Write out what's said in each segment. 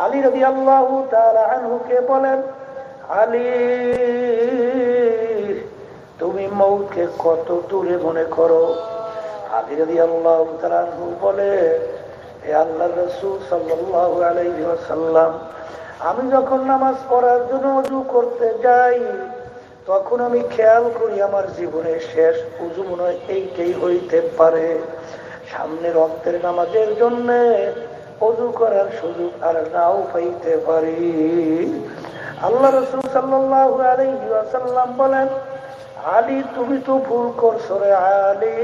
আলী রাদিয়াল্লাহু তাআলা আনহুকে বলেন, আলী তুমি মওতকে কত দূরে মনে করো? আলী রাদিয়াল্লাহু তাআলা আনহু বলে, হে আল্লাহর রাসূল সাল্লাল্লাহু আলাইহি ওয়াসাল্লাম, আমি যখন নামাজ পড়ার জন্য ওযু করতে যাই তখন আমি খেয়াল করি আমার জীবনের শেষ ওযু মনে হয় এইটাই হইতে পারে। সামনে রক্তের নামাজের জন্য ওযু করার সুযোগ আর নাও পাইতে পারি। আল্লাহ রাসূল সাল্লাল্লাহু আলাইহি ওয়াসাল্লাম বলেন, আলী তুমি তো ভুল করছো রে আলী,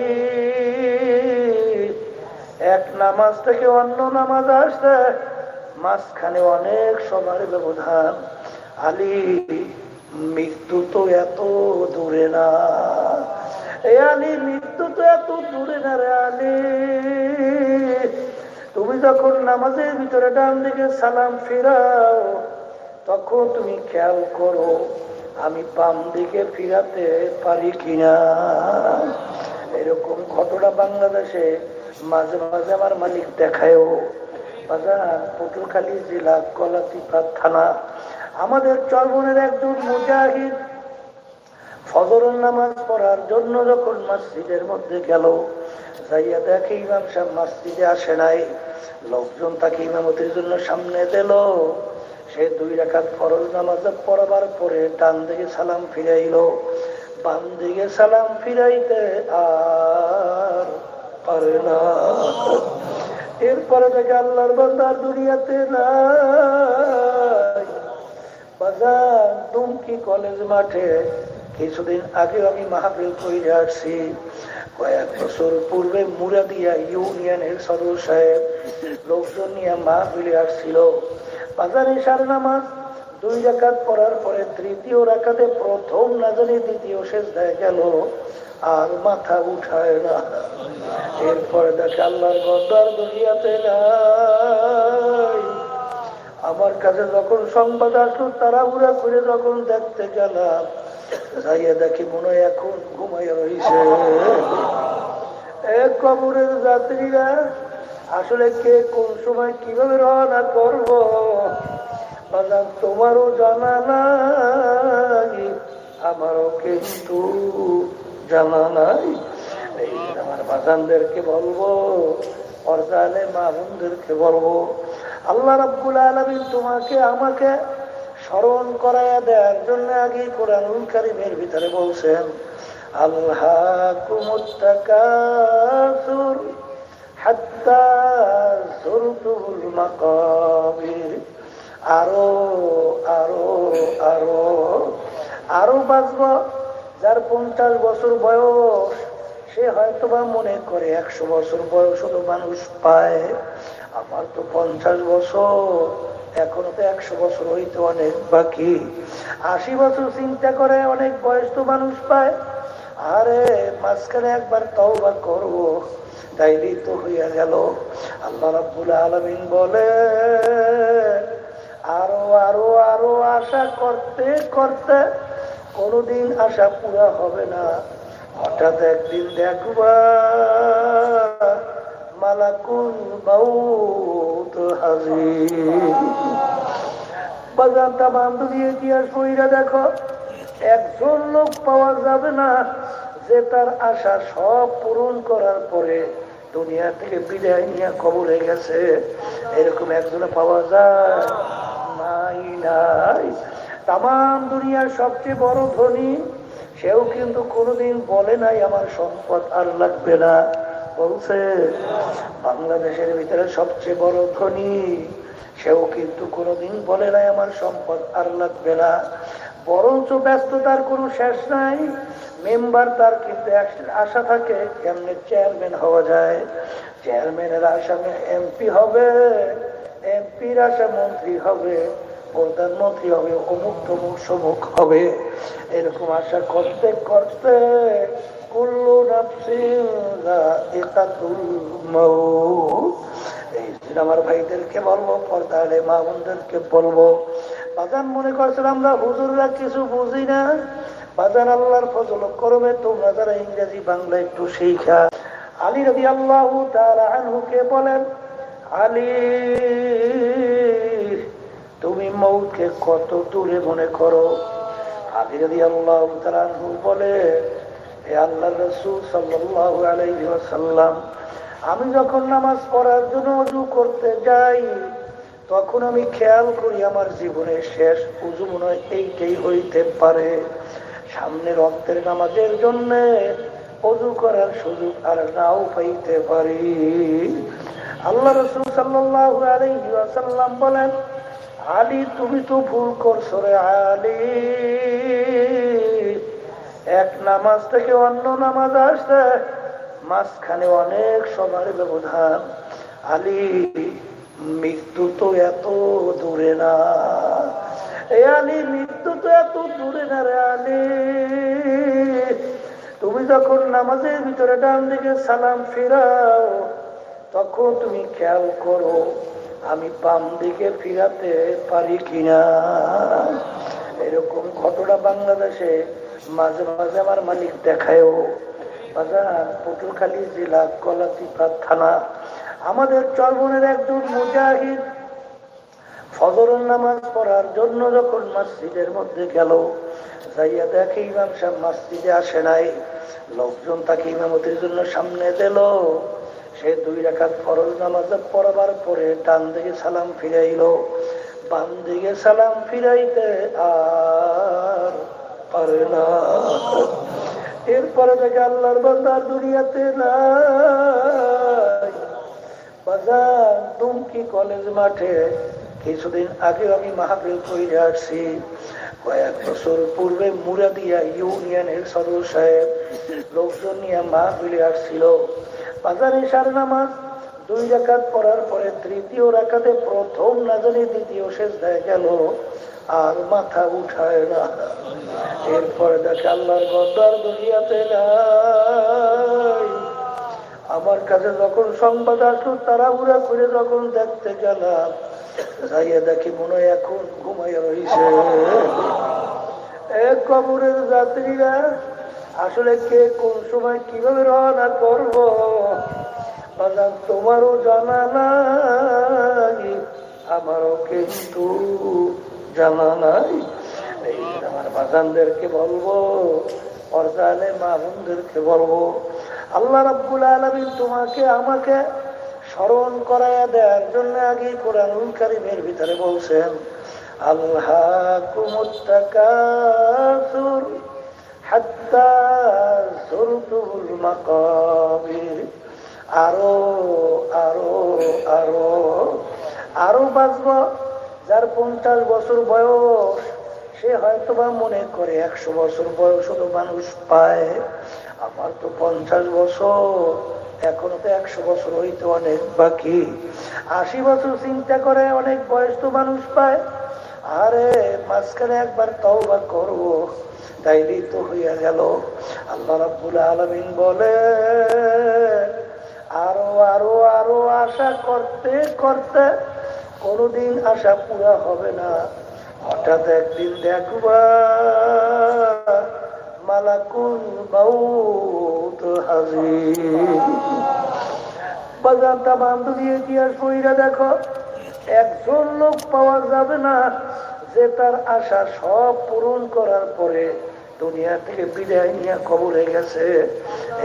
এক নামাজ থেকে অন্য নামাজ আসতে মাঝখানে অনেক সময়ের ব্যবধান। আলী মৃত্যু তো এত দূরে না, এই আলী মৃত্যু তো এত দূরে না রে আলী। তুমি যখন নামাজের ভিতরে ডান দিকে সালাম ফিরাও তখন তুমি খেয়াল করো আমি বাম দিকে ফিরাতে পারি কিনা। এরকম ঘটনা বাংলাদেশে মাঝে মাঝে আমার মালিক দেখায়ও। বাজার পটুয়াখালী জেলা গলাচিপা থানা আমাদের চরবনের একজন মুজাহিদ ফজরের নামাজ পড়ার জন্য যখন মসজিদের মধ্যে গেল, যাইয়া দেখে ইমাম সাহেব মসজিদে আসে নাই। লোকজন তাকে ইমামতির জন্য সামনে দিল। সে 2 রাকাত ফরজ নামাজ পড়াবার পরে ডান দিকে সালাম ফিরাইল, বাম দিকে সালাম ফিরাইতে আর পারে না। এরপরে দেখে আল্লাহর বান্দা দুনিয়াতে নাই। বাজার দুমকি কলেজ মাঠে কিছুদিন আগে আমি মাহফিল করে আসছি। কয়েক বছর পূর্বে মুরাদিয়া ইউনিয়নের সদর সাহেব লোকজন নিয়ে মাহফিলে আসছিল। বাজার ইশার নামাজ 2 রাকাত পড়ার পরে তৃতীয় রাকাতে প্রথম না জানি দ্বিতীয় সিজদায় গেল, আর মাথা উঠায় না। এরপরে দেখে আল্লাহর বান্দার দুনিয়াতে নাই। আমার কাছে যখন সংবাদ আসলো তাড়াহুড়া করে যখন দেখতে গেলাম, যাইয়া দেখি মনে হয় এখন ঘুমাইয়া রয়েছে। কবরের যাত্রীরা আসলে কে কোন সময় কিভাবে রওনা করব বাজার তোমারও জানা নাই, আমারও কিন্তু জানা নাই। এই আমার বাজানদেরকে বলবো, পর্দালে মা বোনদেরকে বলবো, আল্লাহ রাব্বুল আলামিন তোমাকে আমাকে স্মরণ করায়া দেওয়ার জন্য আগে কোরআনুল কারীমের ভিতরে বলছেন, আল্লাহকুমুত তাকাসুর হাত্তা যুরতুমুল মাকাবির। আরো আরো আরো আরো বাঁচব। যার 50 বছর বয়স সে হয়তোবা মনে করে 100 বছর বয়স হলো মানুষ পায়। আমার তো 50 বছর, এখনো তো 100 বছর হইতে অনেক বাকি। 80 বছর চিন্তা করে অনেক বয়স তো মানুষ পায়। আরে মাঝখানে একবার তওবা করব, তাইলেই তো হইয়া গেল। আল্লাহ রাব্বুল আলামিন বলে, আরো আরো আরো আশা করতে করতে কোনদিন আশা পুরা হবে না। হঠাৎ একদিন দেখবা মালাকুল মাউত হাজির। বাজার তামাম দুনিয়া ইতিহাস বইরা দেখো, একজন লোক পাওয়া যাবে না যে তার আশা সব পূরণ করার পরে দুনিয়া থেকে বিদায় নিয়ে কবরে গেছে। এরকম একজনে পাওয়া যায়? নাই নাই। তামাম দুনিয়ার সবচেয়ে বড় ধনী সেও কিন্তু কোনোদিন বলে নাই আমার সম্পদ আর লাগবে না। বলছে বাংলাদেশের ভিতরে সবচেয়ে বড় ধনী সেও কিন্তু কোনোদিন বলে নাই আমার সম্পদ আর লাগবে না। বরঞ্চ ব্যস্ততার কোনো শেষ নাই। মেম্বার তার কিন্তু আশা থাকে কেমনে চেয়ারম্যান হওয়া যায়, চেয়ারম্যানের আশা এমপি হবে, এমপির আশা মন্ত্রী হবে, প্রধানমন্ত্রী হবে, অমুক তমুক সমুক হবে। এরকম আশা করতে করতে কুল্লু নাফসিন যায়িকাতুল মাউত। এই আমার ভাইদেরকে বলবো, পর্দারে মা বোনদেরকে বলবো, বাজান মনে করছেন আমরা হুজুররা কিছু বুঝি না। বাজান আল্লাহর ফজল করবে তোমরা যারা ইংরেজি বাংলা একটু শিখা। আলী রাদিয়াল্লাহু তাআলা আনহুকে বলেন, আলী মৌতকে কত দূরে মনে করো। আলী রাদিয়াল্লাহু তাআলা আনহু বলে, হে আল্লাহর রাসূল সাল্লাল্লাহু আলাইহি ওয়াসাল্লাম, আমি যখন নামাজ পড়ার জন্য ওযু করতে যাই তখন আমি খেয়াল করি আমার জীবনের শেষ ওযু মনে হয় এইটাই হইতে পারে। সামনে রক্তের নামাজের জন্য ওযু করার সুযোগ আর নাও পাইতে পারি। আল্লাহ রাসূল সাল্লাল্লাহু আলাইহি ওয়াসাল্লাম বলেন, আলী তুমি তো ভুল করছো রে আলী, এক নামাজ থেকে অন্য নামাজ আসতে মাঝখানে অনেক সময়ের ব্যবধান। আলী মৃত্যু তো এত দূরে না, এ আলী মৃত্যু তো এত দূরে না রে আলী। তুমি যখন নামাজের ভিতরে ডান দিকে সালাম ফিরাও তখন তুমি খেয়াল করো আমি বাম দিকে ফিরাতে পারি কিনা। এরকম ঘটনা বাংলাদেশে মাঝে মাঝে আমার মালিক দেখায়ও। বাজার পটুয়াখালী জেলা কলাচিপাড়া থানা আমাদের চরবনের একজন মুজাহিদ ফজরের নামাজ পড়ার জন্য যখন মসজিদের মধ্যে গেল, যাইয়া দেখে ইমাম সাহেব মসজিদে আসে নাই। লোকজন তাকে ইমামতির জন্য সামনে দিল। সে 2 রাকাত ফরজ নামাজ পড়াবার পরে ডান দিকে সালাম ফিরাইল, বাম দিকে সালাম ফিরাইতে আর পারে না। এরপরে দেখে আল্লাহর বান্দা দুনিয়াতে নাই। বাজার দুমকি কলেজ মাঠে কিছুদিন আগে আমি মাহফিল করে আসছি। কয়েক বছর পূর্বে মুরাদিয়া ইউনিয়নের সদর সাহেব লোকজন নিয়ে মাহফিলে আসছিল। বাজার ইশার নামাজ 2 রাকাত পড়ার পরে তৃতীয় রাকাতে প্রথম না জানি দ্বিতীয় সিজদায় গেল, আর মাথা উঠায় না। এরপরে দেখে আল্লাহর বান্দার দুনিয়াতে নাই। আমার কাছে যখন সংবাদ আসলো তাড়াহুড়া করে যখন দেখতে গেলাম, যাইয়া দেখি মনে হয় এখন ঘুমাইয়া রয়েছে। এক কবরের যাত্রীরা আসলে কে কোন সময় কিভাবে রওনা করবো তোমারও জানা নাই, আমারও কিন্তু জানা নাই। আমার বাজানদেরকে বলবো, পর্দালে মা বোনদেরকে বলবো, আল্লাহ রাব্বুল আলামিন তোমাকে আমাকে স্মরণ করায়া দেওয়ার জন্য আগে কোরআনুল কারীমের ভিতরে বলছেন, আল্লাহকুমুত তাকাসুর হাত্তা যুরতুমুল মাকাবির। আরো আরো আরো আরো বাঁচব। যার 50 বছর বয়স সে হয়তো বা মনে করে 100 বছর বয়স হলো মানুষ পায়। আমার তো 50 বছর, এখনো তো 100 বছর হইতে অনেক বাকি। 80 বছর চিন্তা করে অনেক বয়স তো মানুষ পায়। আরে মাঝখানে একবার তওবা করব তাইলেই তো হইয়া গেল। আল্লাহ রাব্বুল আলামিন বলে, আরো আরো আরো আশা করতে করতে কোনদিন আশা পুরা হবে না। হঠাৎ একদিন দেখবা মালাকুল মাউত হাজির। বাজার তামাম দুনিয়া ইতিহাস কইরা দেখো, একজন লোক পাওয়া যাবে না যে তার আশা সব পূরণ করার পরে দুনিয়া থেকে বিদায় নিয়ে কবরে গেছে।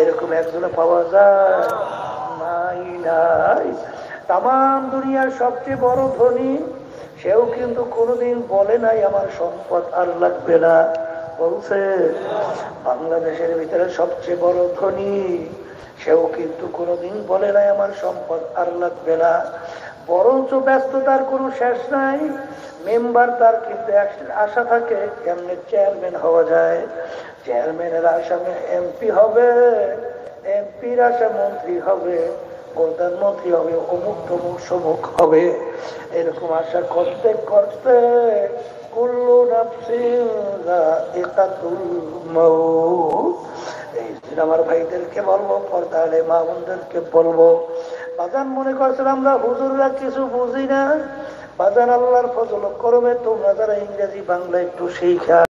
এরকম একজনে পাওয়া যায় নাই নাই। তামাম দুনিয়ার সবচেয়ে বড় ধনী সেও কিন্তু কোনোদিন বলে নাই আমার সম্পদ আর লাগবে না। বলছে বাংলাদেশের ভিতরে সবচেয়ে বড় ধনী সেও কিন্তু কোনোদিন বলে নাই আমার সম্পদ আর লাগবে না। বরঞ্চ ব্যস্ততার কোনো শেষ নাই। মেম্বার তার কিন্তু আশা থাকে কেমনে চেয়ারম্যান হওয়া যায়, চেয়ারম্যানের আশা এমপি হবে, এমপির আশা মন্ত্রী হবে, প্রধানমন্ত্রী হবে, অমুক তমুক সমুক হবে। এরকম আশা করতে করতে কুল্লু নাফসিন যায়িকাতুল মাউত। এই আমার ভাইদেরকে বলবো, পর্দালে মা বোনদেরকে বলবো, বাজান মনে করছেন আমরা হুজুররা কিছু বুঝি না। বাজান আল্লাহর ফজল করবে, তোমরা যারা ইংরেজি বাংলা একটু শিখা